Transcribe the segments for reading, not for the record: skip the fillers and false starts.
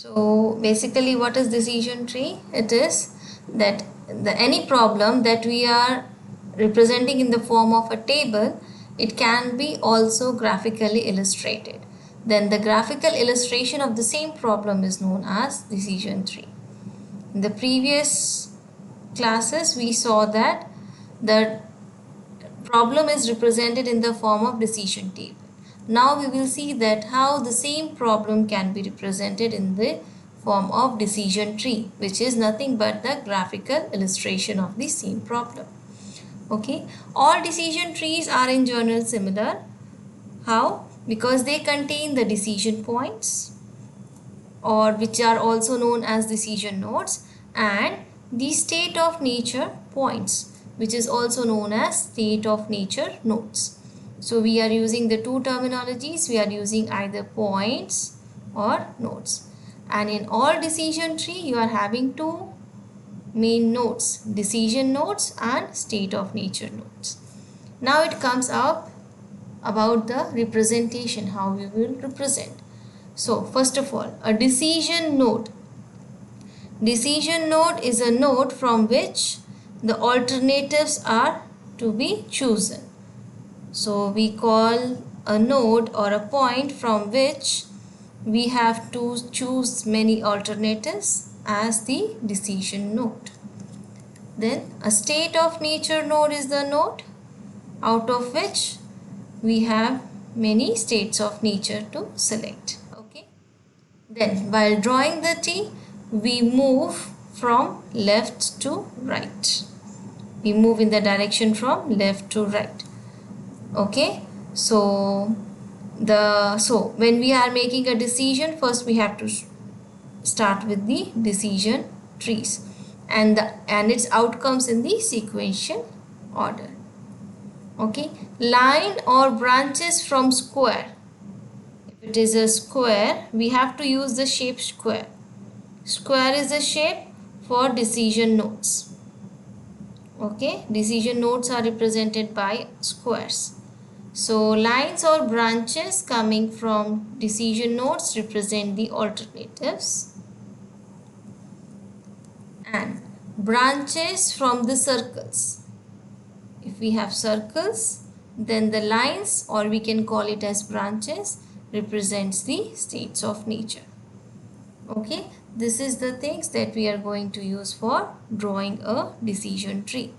So basically what is decision tree? It is that any problem that we are representing in the form of a table, it can be also graphically illustrated. Then the graphical illustration of the same problem is known as decision tree. In the previous classes we saw that the problem is represented in the form of decision table. Now we will see that how the same problem can be represented in the form of decision tree, which is nothing but the graphical illustration of the same problem. Okay, all decision trees are in general similar. How? Because they contain the decision points, or which are also known as decision nodes, and the state of nature points, which is also known as state of nature nodes. So we are using the two terminologies. We are using either points or nodes, and in all decision tree you are having two main nodes, decision nodes and state of nature nodes. Now it comes up about the representation, how we will represent. So first of all, a decision node. Decision node is a node from which the alternatives are to be chosen. So we call a node or a point from which we have to choose many alternatives as the decision node. Then a state of nature node is the node out of which we have many states of nature to select. Okay. Then while drawing the T, we move from left to right. We move in the direction from left to right. Okay. So when we are making a decision, first we have to start with the decision trees and its outcomes in the sequential order. Okay, line or branches from square. If it is a square, we have to use the shape square. Square is a shape for decision nodes. Okay, decision nodes are represented by squares. So lines or branches coming from decision nodes represent the alternatives, and branches from the circles. If we have circles, then the lines, or we can call it as branches, represents the states of nature. Okay, this is the things that we are going to use for drawing a decision tree.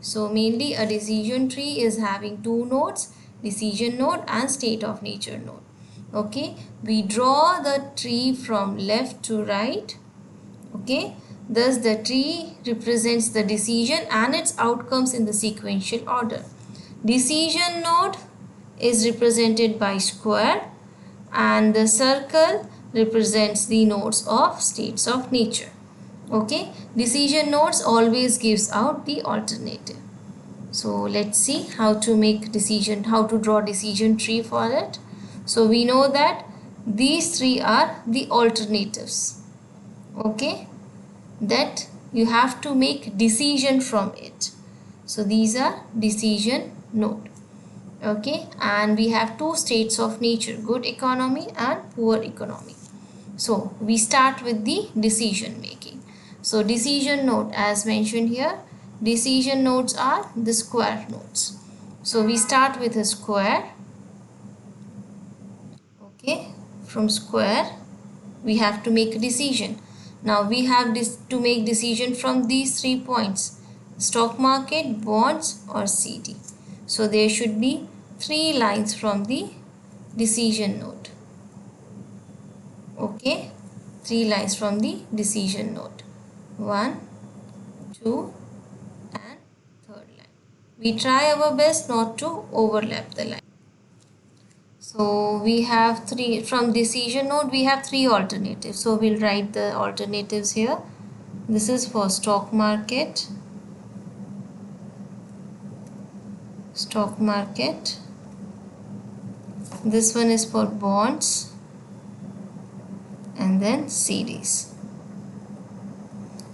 So mainly a decision tree is having two nodes, decision node and state of nature node. Okay, we draw the tree from left to right. Okay, thus the tree represents the decision and its outcomes in the sequential order. Decision node is represented by square and the circle represents the nodes of states of nature. Okay, decision nodes always gives out the alternative. So let's see how to draw decision tree for it. So we know that these three are the alternatives. Okay, that you have to make decision from it. So these are decision node. Okay, and we have two states of nature, good economy and poor economy. So we start with the decision making. So decision node, as mentioned here, decision nodes are the square nodes. So we start with a square. Okay, from square we have to make a decision. Now we have to make decision from these 3 points: stock market, bonds or CD. So there should be 3 lines from the decision node. Okay, 3 lines from the decision node. 1, 2 and 3rd line. We try our best not to overlap the line. So we have 3 from decision node. We have 3 alternatives. So we'll write the alternatives here. This is for stock market. Stock market. This one is for bonds, and then CDs.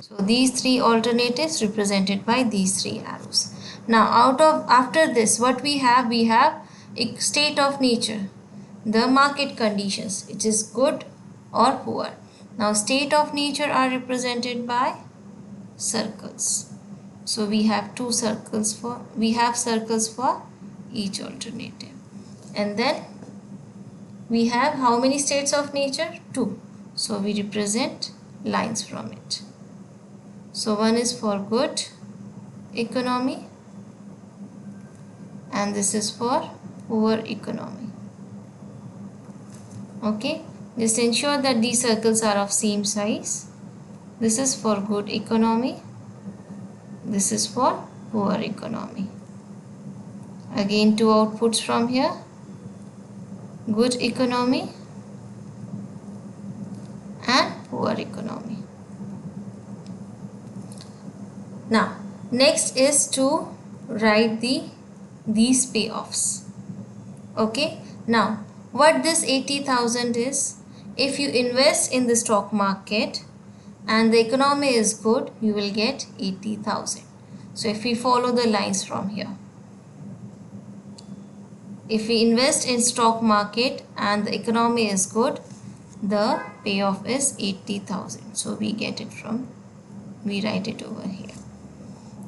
So these 3 alternatives represented by these 3 arrows. Now after this, what we have a state of nature, the market conditions, it is good or poor. Now state of nature are represented by circles. So we have circles for each alternative. And then we have how many states of nature? 2. So we represent lines from it. So one is for good economy and this is for poor economy. Okay, just ensure that these circles are of same size. This is for good economy, this is for poor economy. Again 2 outputs from here, good economy and poor economy. Now next is to write these payoffs. Okay, now what this 80,000 is, if you invest in the stock market and the economy is good, you will get 80,000. So if we follow the lines from here, if we invest in stock market and the economy is good, the payoff is 80,000. So we write it over here.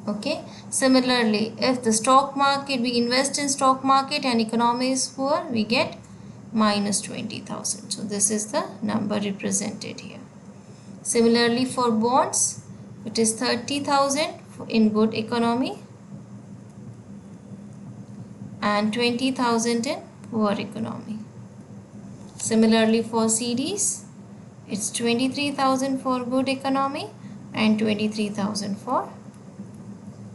Okay, similarly, if the stock market, we invest in stock market and economy is poor, we get minus 20,000. So this is the number represented here. Similarly for bonds, it is 30,000 in good economy and 20,000 in poor economy. Similarly for CDs, it's 23,000 for good economy and 23,000 for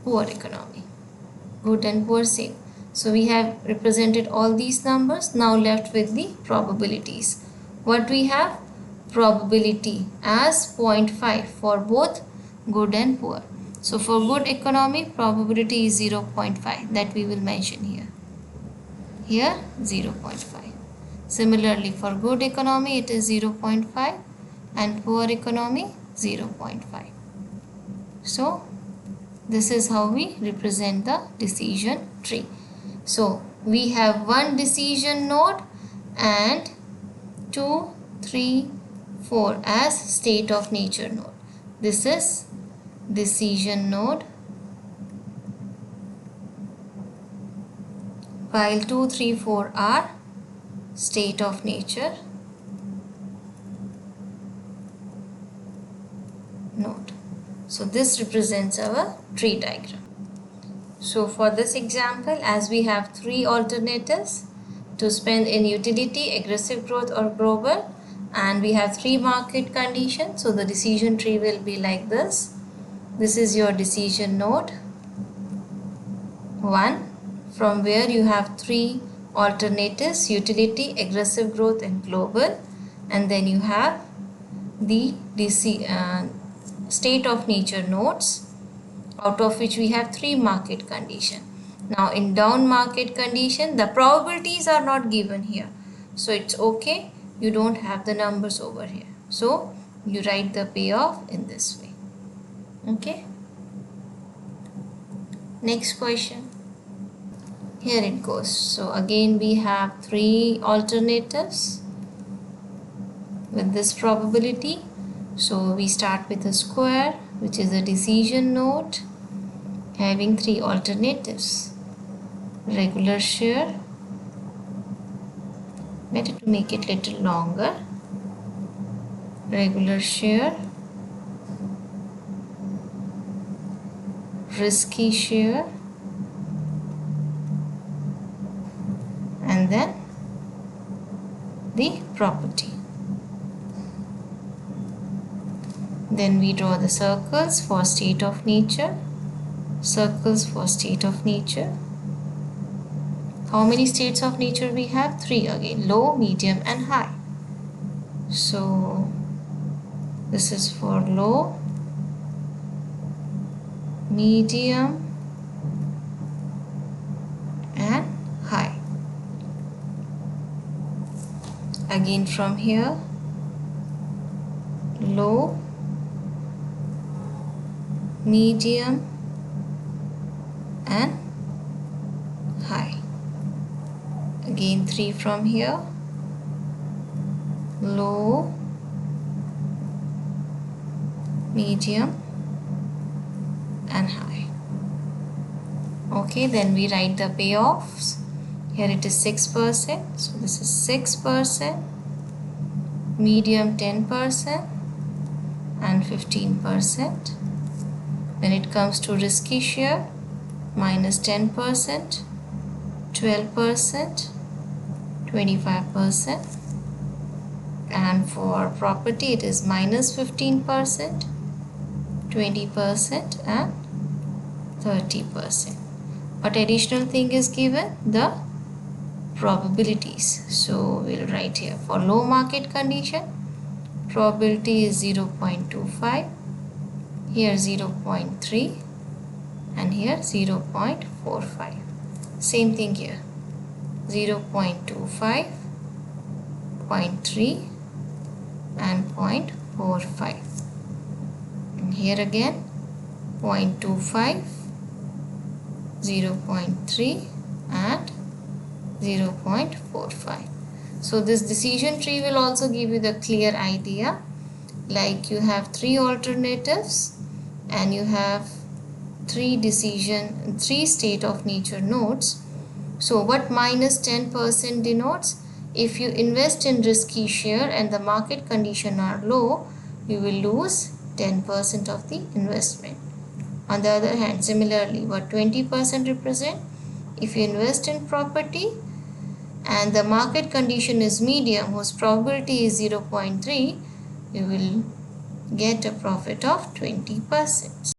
poor economy. Good and poor same. So we have represented all these numbers. Now left with the probabilities. What we have? Probability as 0.5 for both good and poor. So for good economy, probability is 0.5, that we will mention here. Here 0.5. Similarly for good economy it is 0.5 and poor economy 0.5. So this is how we represent the decision tree. So we have one decision node and 2, 3, 4 as state of nature node. This is decision node, while 2, 3, 4 are state of nature node. So this represents our tree diagram. So for this example, as we have 3 alternatives to spend in utility, aggressive growth or global, and we have 3 market conditions, so the decision tree will be like this. This is your decision node 1, from where you have 3 alternatives: utility, aggressive growth and global, and then you have the state of nature nodes, out of which we have 3 market condition. Now in down market condition, the probabilities are not given here, so it's okay, you don't have the numbers over here, so you write the payoff in this way. Okay, next question. Here it goes. So again we have 3 alternatives with this probability. So we start with a square, which is a decision node having 3 alternatives: regular share, better to make it little longer, regular share, risky share, and then the property. Then we draw the circles for state of nature, circles for state of nature. How many states of nature we have? 3 again: low, medium and high. So this is for low, medium and high. Again from here, low, medium and high. Again 3 from here, low, medium and high. Okay, then we write the payoffs. Here it is 6%, so this is 6%, medium 10% and 15%. When it comes to risky share, minus 10%, 12%, 25%, and for property it is minus 15%, 20% and 30%. What additional thing is given? The probabilities. So we'll write here for low market condition, probability is 0.25, here 0.3 and here 0.45. Same thing here, 0.25, 0.3 and 0.45. And here again 0.25, 0.3 and 0.45. So this decision tree will also give you the clear idea, like you have three alternatives and you have three state of nature nodes. So what minus 10% denotes? If you invest in risky share and the market condition are low, you will lose 10% of the investment. On the other hand, similarly, what 20% represent? If you invest in property and the market condition is medium, whose probability is 0.3, you will get a profit of 20%.